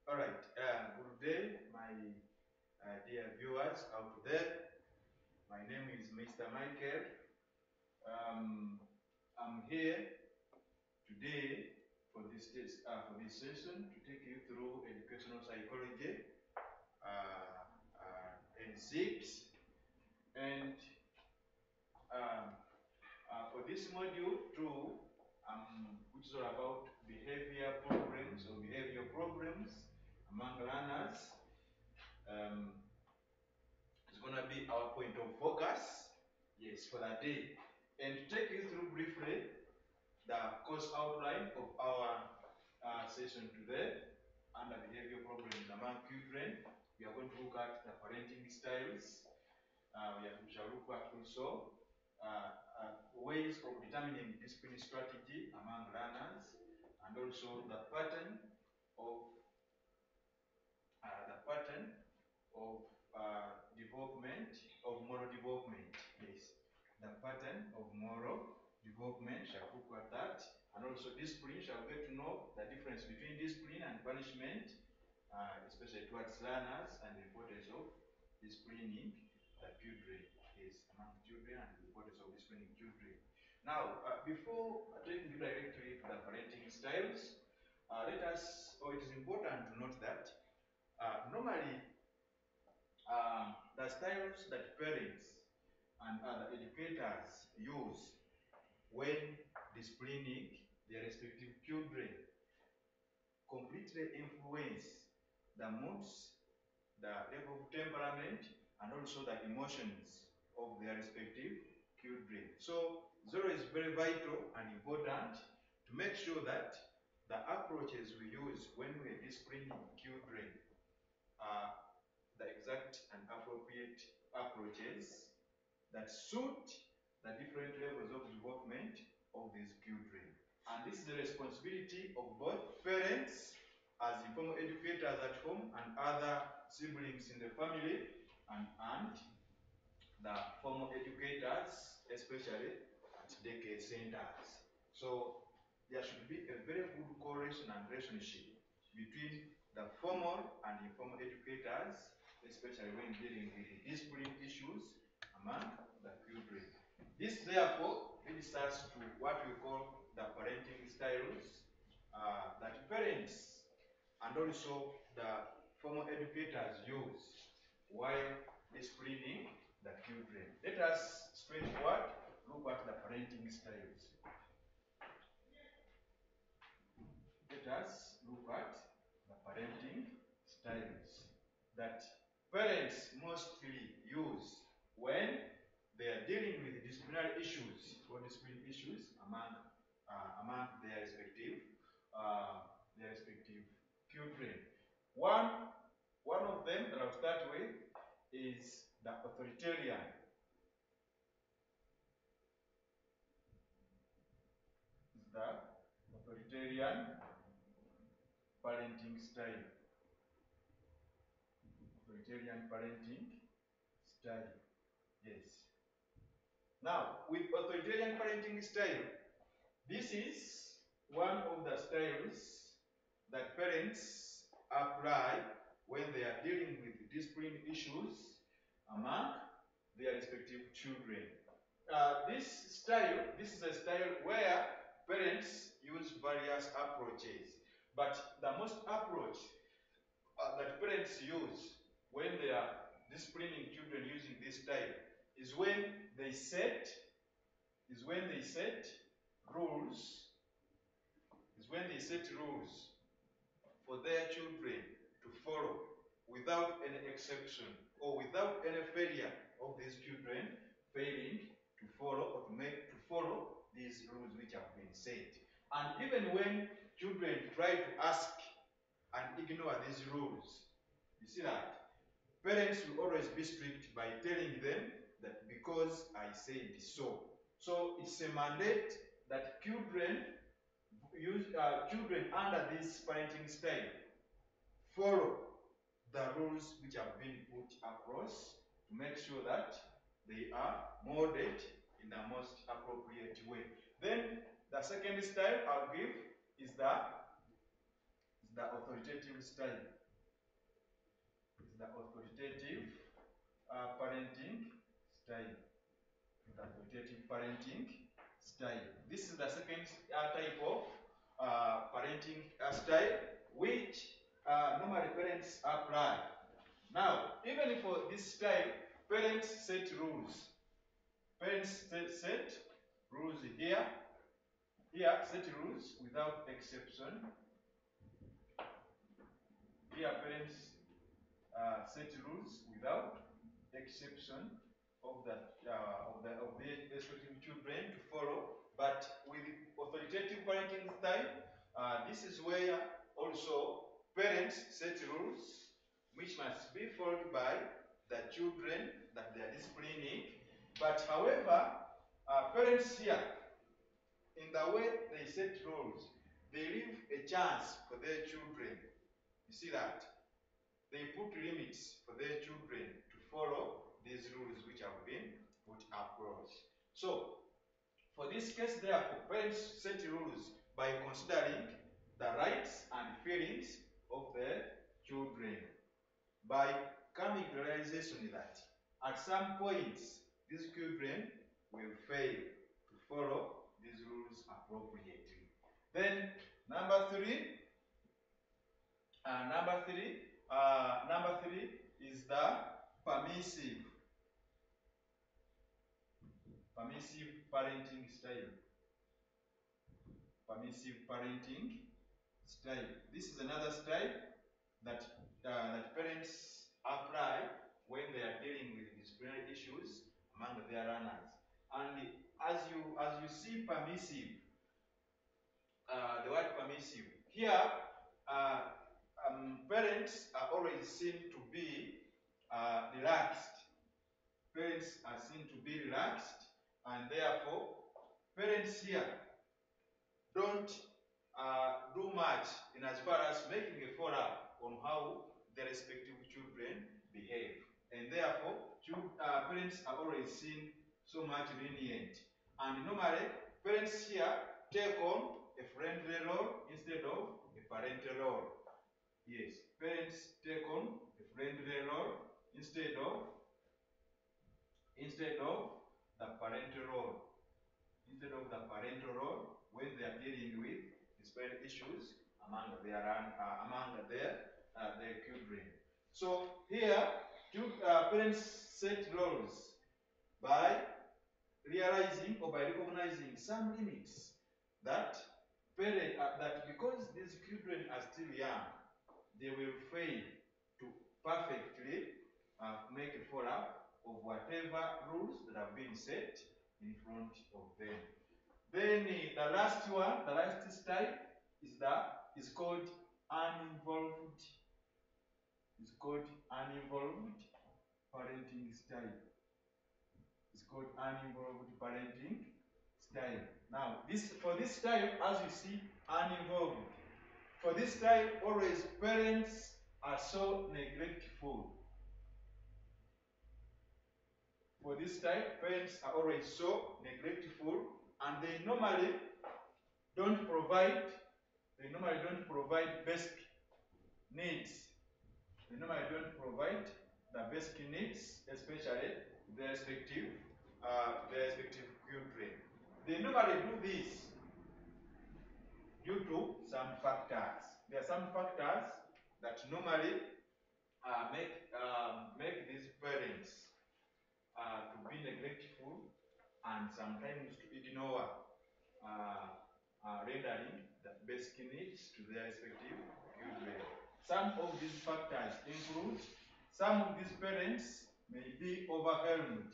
All right. Good day, my dear viewers out there. My name is Mr. Michael. I'm here today for this session to take you through educational psychology N6, and um, for this module 2, which is all about behavior problems or behavior problems among learners. It's going to be our point of focus, yes, for that day. And to take you through briefly the course outline of our session today under behavior problems among children, we are going to look at the parenting styles. We shall look at also ways of determining discipline strategy among learners, and also the pattern of development, of moral development. Yes, the pattern of moral development shall look at that, and also discipline shall get to know the difference between discipline and punishment, especially towards learners, and the importance of disciplining the children. Yes, among children, and the importance of disciplining children. Now, before taking you directly to the parenting styles, it is important to note that normally the styles that parents and other educators use when disciplining their respective children completely influence the moods, the level of temperament, and also the emotions of their respective children. So it's always very vital and important to make sure that the approaches we use when we are disciplining children are the exact and appropriate approaches that suit the different levels of development of these children. And this is the responsibility of both parents as informal educators at home and other siblings in the family, and the formal educators, especially at daycare centers. So there should be a very good correlation and relationship between the formal and informal educators, especially when dealing with discipline issues among the children. This therefore leads us to what we call the parenting styles that parents and also the formal educators use while disciplining the children. Let us straightforward look at the parenting styles. Let us look at the parenting styles that parents mostly use when they are dealing with disciplinary issues or discipline issues among their respective children. One of them that I'll start with is the authoritarian. The authoritarian parenting style. Authoritarian parenting style. Yes. Now, with authoritarian parenting style, this is one of the styles that parents apply when they are dealing with discipline issues among their respective children. This is a style where parents use various approaches, but the most approach that parents use when they are disciplining children using this style is when they set rules for their children to follow without any exception or without any failure of these children failing to follow or to follow these rules which have been set. And even when children try to ask and ignore these rules, you see that parents will always be strict by telling them that because I said so. So it's a mandate that children under this parenting style follow the rules which have been put across to make sure that they are molded in the most appropriate way. Then the second style I'll give is the the authoritative style. It's the authoritative parenting style. The authoritative parenting style. This is the second type of parenting style which normally parents apply. Now, even for this style, parents set rules. Parents set rules here. Here, set rules without exception. Here, parents set rules without exception of the respective children to follow. But with authoritative parenting style, this is where also parents set rules which must be followed by the children that they are disciplining. But however, parents here, in the way they set rules, they leave a chance for their children. You see that? They put limits for their children to follow these rules which have been put across. So, for this case, therefore, parents set rules by considering the rights and feelings of their children, by coming to the realization that at some points these children will fail to follow these rules appropriately. Then number three is the permissive parenting style. Permissive parenting style. This is another style that parents apply when they are dealing with disciplinary issues among their learners. And as you see permissive, the word permissive here, parents are always seen to be relaxed. Parents are seen to be relaxed, and therefore, parents here don't do much in as far as making a follow-up on how their respective children behave. And therefore, parents are always seen so much lenient. And normally, parents here take on a friendly role instead of a parental role. Yes, parents take on a friendly role instead of the parental role. Instead of the parental role when they are dealing with disparate issues among their children. So here, parents set roles by realizing or by recognizing some limits that that because these children are still young, they will fail to perfectly make a follow-up of whatever rules that have been set in front of them. Then the last style is called uninvolved. It's called uninvolved parenting style. It's called uninvolved parenting style. Now, for this style, as you see, uninvolved. For this style, always parents are so neglectful. For this type, parents are always so neglectful, and they normally don't provide basic needs. They normally don't provide the basic needs, especially their respective children. They normally do this due to some factors. There are some factors that normally make these parents to be neglectful and sometimes to ignore rendering the basic needs to their respective children. Some of these factors include some of these parents may be overwhelmed.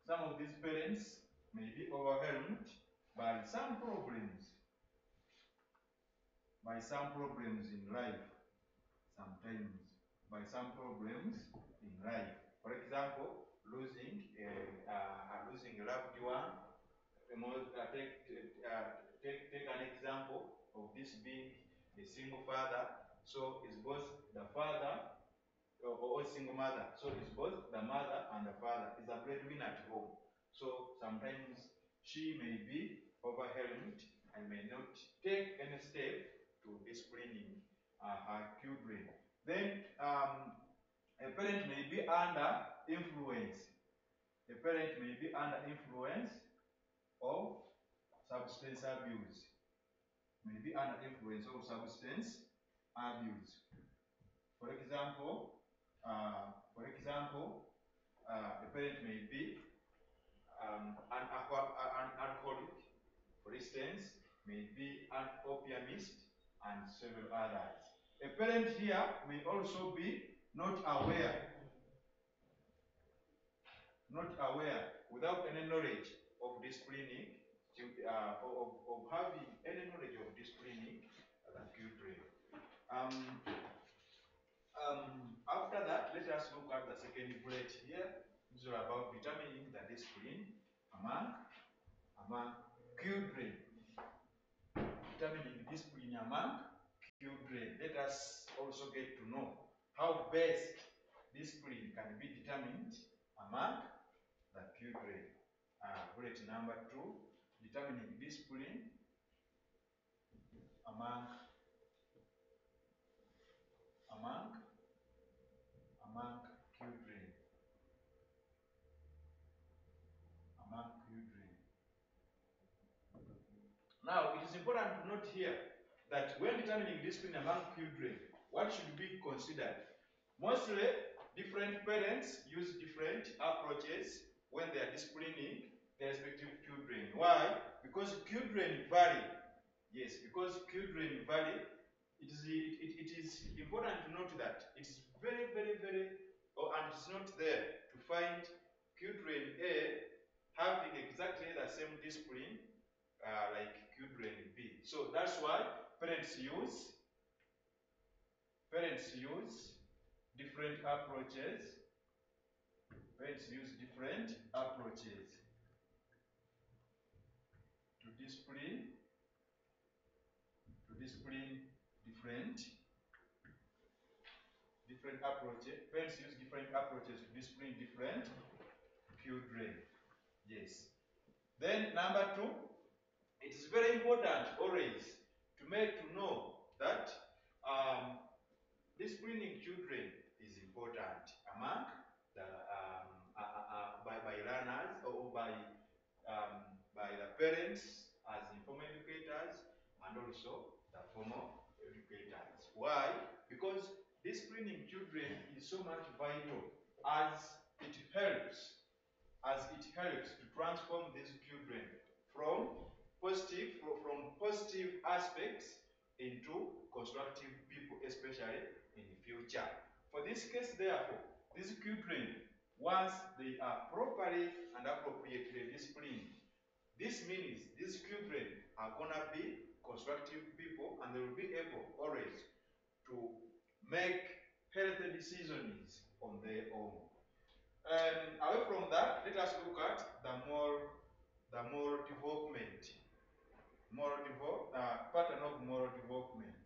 Some of these parents may be overwhelmed by some problems in life, sometimes by some problems in life. For example, losing a loved one. Take an example of this being a single father. So it's both the father or single mother. So it's both the mother and the father. Is a breadwinner at home. So sometimes she may be overwhelmed and may not take any step to disciplining her children. Then a parent may be under influence. A parent may be under influence of substance abuse. May be under influence of substance abuse. For example, a parent may be an alcoholic, for instance, may be an opiumist, and several others. A parent here may also be not aware, without any knowledge of disciplining, of having any knowledge of disciplining the children. After that, let us look at the second bullet here. This is about determining the discipline among children. Determining discipline among children. Let us also get to know how best discipline can be determined among the children. Bullet number 2, determining discipline among children. Now, it is important to note here that when determining discipline among children, what should be considered? Mostly, different parents use different approaches when they are disciplining their respective children. Why? Because children vary. Yes, because children vary. It is important to note that it's very, and it's not there to find children A having exactly the same discipline like children B. So that's why parents use different approaches. Parents use different approaches to discipline different approaches. Parents use different approaches to discipline different children. Yes. Then number 2, it is very important always to know that disciplining children is important among the by learners or by the parents as informal educators and also the formal educators. Why? Because disciplining children is so much vital as it helps to transform these children from positive aspects into constructive people, especially in the future. For this case, therefore, these children, once they are properly and appropriately disciplined, this means these children are going to be constructive people and they will be able always to make healthy decisions on their own. And away from that, let us look at the moral development. Pattern of moral development.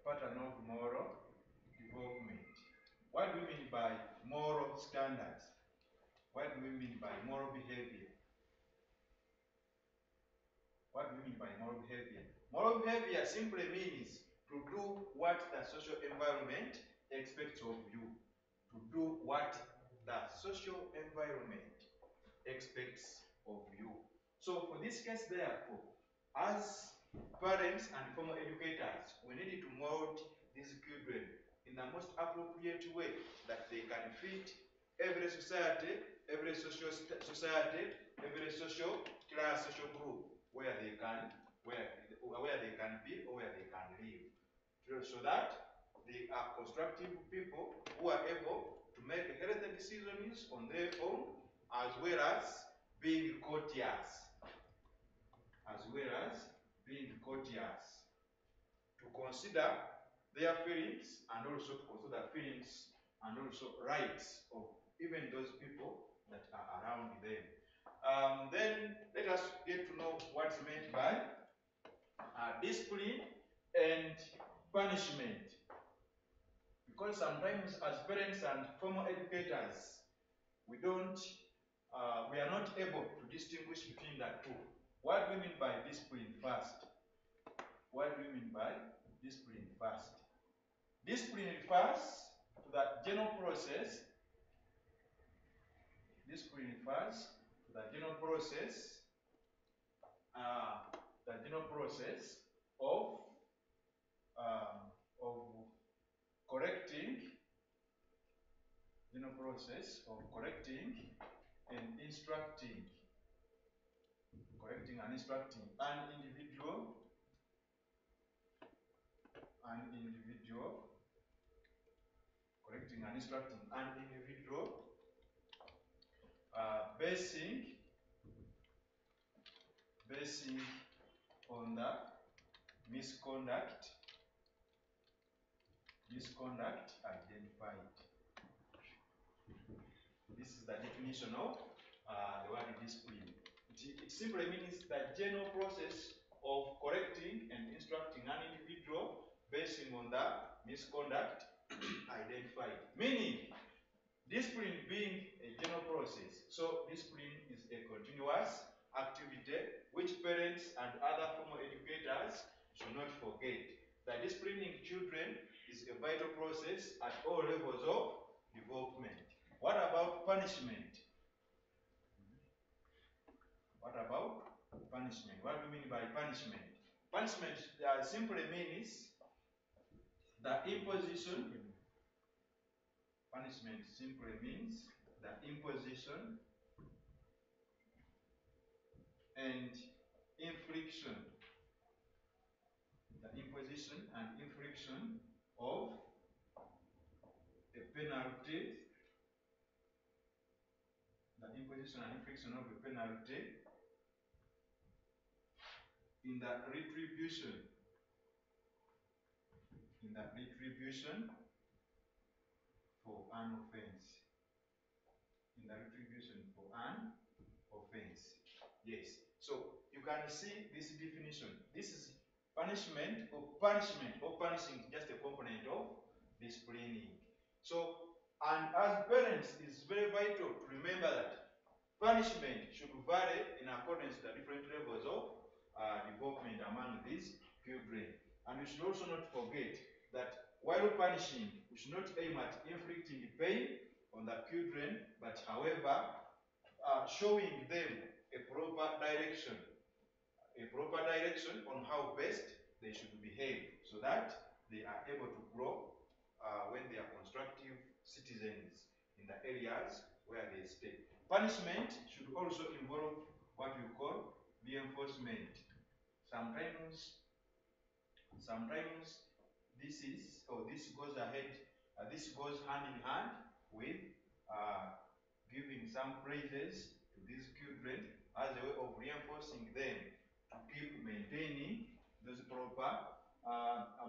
Pattern of moral development. What do we mean by moral standards? What do we mean by moral behavior? What do we mean by moral behavior? Moral behavior simply means to do what the social environment expects of you. To do what the social environment expects of you. So for this case, therefore, as parents and formal educators, we need to mold these children in the most appropriate way that they can fit every society, every social society, every social class, social group where they can be or where they can live, so that they are constructive people who are able to make healthy decisions on their own, as well as being courteous. To consider their feelings and also to consider feelings and also rights of even those people that are around them. Then let us get to know what's meant by discipline and punishment. Because sometimes as parents and formal educators, we are not able to distinguish between the two. What do we mean by discipline first? What do we mean by discipline first? Discipline refers to the general process. Discipline refers to the general process. The general process of correcting. General process of correcting and instructing. Correcting and instructing an individual. Correcting and instructing an individual. Basing on the misconduct identified. This is the definition of the word discipline. It simply means the general process of correcting and instructing an individual basing on the misconduct identified. Meaning, discipline being a general process, so discipline is a continuous activity which parents and other formal educators should not forget. That disciplining children is a vital process at all levels of development. What about punishment? What about punishment? What do we mean by punishment? Punishment simply means the imposition. Punishment simply means the imposition and infliction. The imposition and infliction of a penalty. The imposition and infliction of a penalty in the retribution. For an offense. In the retribution for an offense. Yes. So you can see this definition. This is punishment or punishment or punishing is just a component of disciplining. So, and as parents, it's very vital to remember that punishment should vary in accordance to the different levels of development among these children. And we should also not forget that while punishing, we should not aim at inflicting pain on the children, but however, showing them a proper direction on how best they should behave so that they are able to grow when they are constructive citizens in the areas where they stay. Punishment should also involve what we call reinforcement. Sometimes this goes hand in hand with giving some praises to these children as a way of reinforcing them to keep maintaining those proper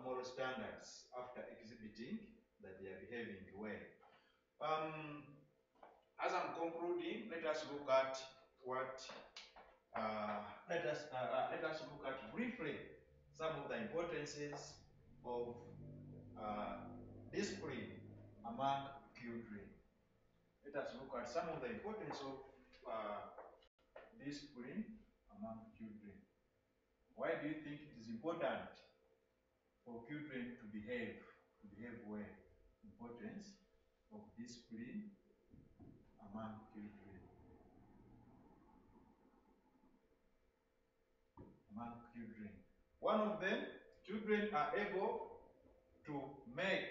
moral standards after exhibiting that they are behaving well. As I'm concluding, let us look at let us look at briefly some of the importances of discipline among children. Let us look at some of the importance of discipline among children. Why do you think it is important for children to behave well? Importance of discipline among children. One of them, children are able to make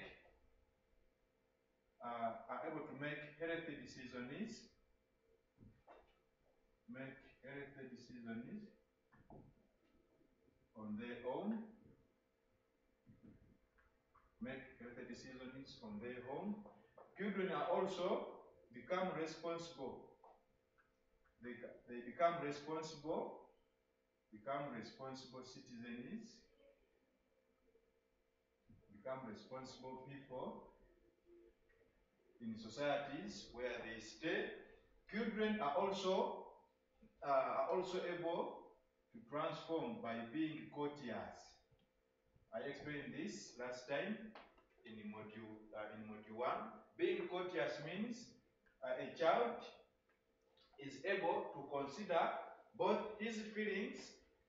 healthy decisions. On their own. Children are also become responsible. They become responsible citizens, become responsible people in societies where they stay. Children are also able to transform by being courtiers. I explained this last time in module 1. Being courteous means a child is able to consider both his feelings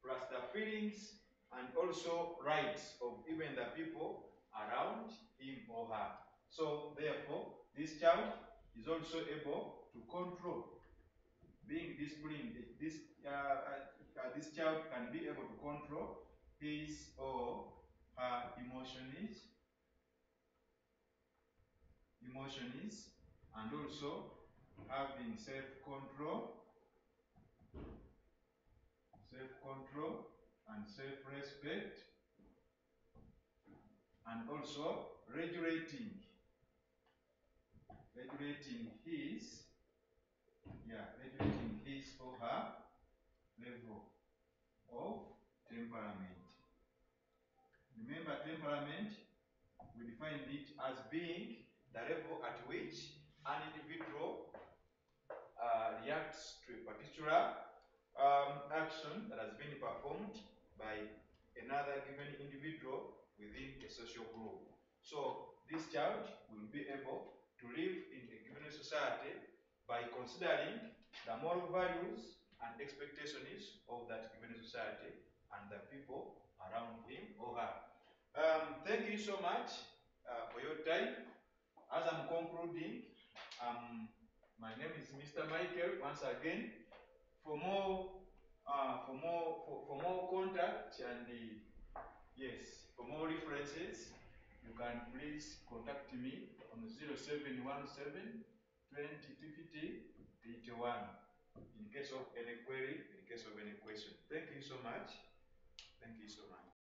plus the feelings and also rights of even the people around him or her. So therefore, this child is also able to control. Being disciplined, this child can be able to control his or her emotions, and also having self-control and self-respect, and also regulating his or her level of temperament. Remember, temperament, we define it as being the level at which an individual reacts to a particular action that has been performed by another given individual within a social group. So this child will be able to live in a given society by considering the moral values and expectations of that given society and the people around him or her. Thank you so much for your time. As I'm concluding, my name is Mr. Michael once again. For more contact and yes, for more references, you can please contact me on 0717 2050 81 in case of any query, in case of any question. Thank you so much. Thank you so much.